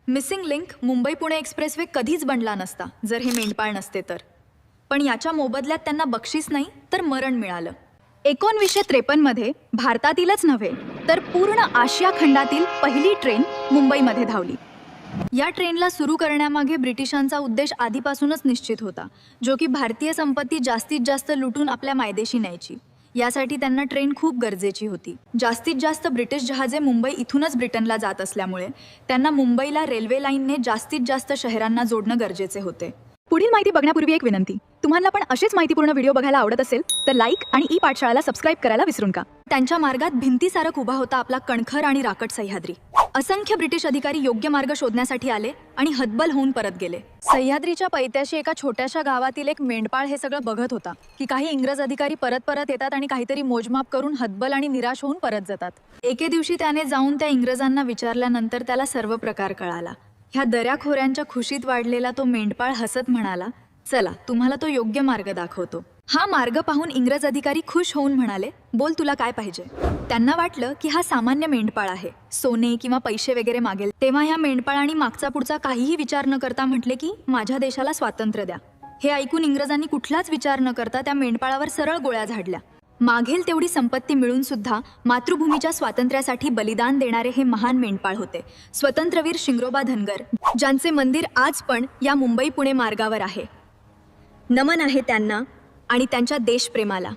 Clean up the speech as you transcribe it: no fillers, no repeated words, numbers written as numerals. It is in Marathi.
Missing link Mumbai Pune expressway कधीच बनला नसता जर हे मेंढपाळ नसते तर. पण याच्या मोबदल्यात त्यांना बक्षीस नाही तर मरण मिळालं. 1953 मध्ये भारतातीलच नव्हे तर पूर्ण आशिया खंडातील पहिली ट्रेन मुंबईमध्ये धावली. या ट्रेनला सुरू करण्यामागे ब्रिटिशांचा उद्देश आधीपासूनच निश्चित होता, जो की भारतीय संपत्ती जास्तीत जास्त लुटून आपल्या मायदेशी न्यायची. यासाठी त्यांना ट्रेन खूप गरजेची होती. जास्तीत जास्त ब्रिटिश जहाजे मुंबई इथूनच ब्रिटनला जात असल्यामुळे त्यांना मुंबईला रेल्वे लाईनने जास्तीत जास्त शहरांना जोडणं गरजेचे होते. पुढील माहिती बघण्यापूर्वी एक विनंती, तुम्हाला पण असेच माहितीपूर्ण व्हिडिओ बघायला आवडत असेल तर लाईक आणि ई पाठशाळाला सबस्क्राईब करायला विसरू नका. त्यांच्या मार्गात भिंतीसारख उभा होता आपला कणखर आणि राकट सह्याद्री. असंख्य ब्रिटिश अधिकारी योग्य मार्ग शोधण्यासाठी आले आणि हतबल होऊन परत गेले. सह्याद्रीच्या पैत्याशी एका छोट्याशा गावातील एक मेंढपाळ हे सगळं बघत होता की काही इंग्रज अधिकारी परत येतात आणि काहीतरी मोजमाप करून हतबल आणि निराश होऊन परत जातात. एके दिवशी त्याने जाऊन त्या इंग्रजांना विचारल्यानंतर त्याला सर्व प्रकार कळाला. ह्या दऱ्याखोऱ्यांच्या खुशीत वाढलेला तो मेंढपाळ हसत म्हणाला, चला तुम्हाला तो योग्य मार्ग दाखवतो. हा मार्ग पाहून इंग्रज अधिकारी खुश होऊन म्हणाले, बोल तुला काय पाहिजे. त्यांना वाटलं की हा सामान्य मेंढपाळ आहे, सोने किंवा पैसे वगैरे मागेल. तेव्हा ह्या मेंढपाळांनी मागचा पुढचा काहीही विचार न करता म्हटले की माझ्या देशाला स्वातंत्र्य द्या. हे ऐकून इंग्रजांनी कुठलाच विचार न करता त्या मेंढपाळावर सरळ गोळ्या झाडल्या. मागेल तेवढी संपत्ती मिळून सुद्धा मातृभूमीच्या स्वातंत्र्यासाठी बलिदान देणारे हे महान मेंढपाळ होते स्वतंत्रवीर शिंगरोबा धनगर, ज्यांचे मंदिर आज पण या मुंबई पुणे मार्गावर आहे. नमन आहे त्यांना आणि त्यांच्या देशप्रेमाला.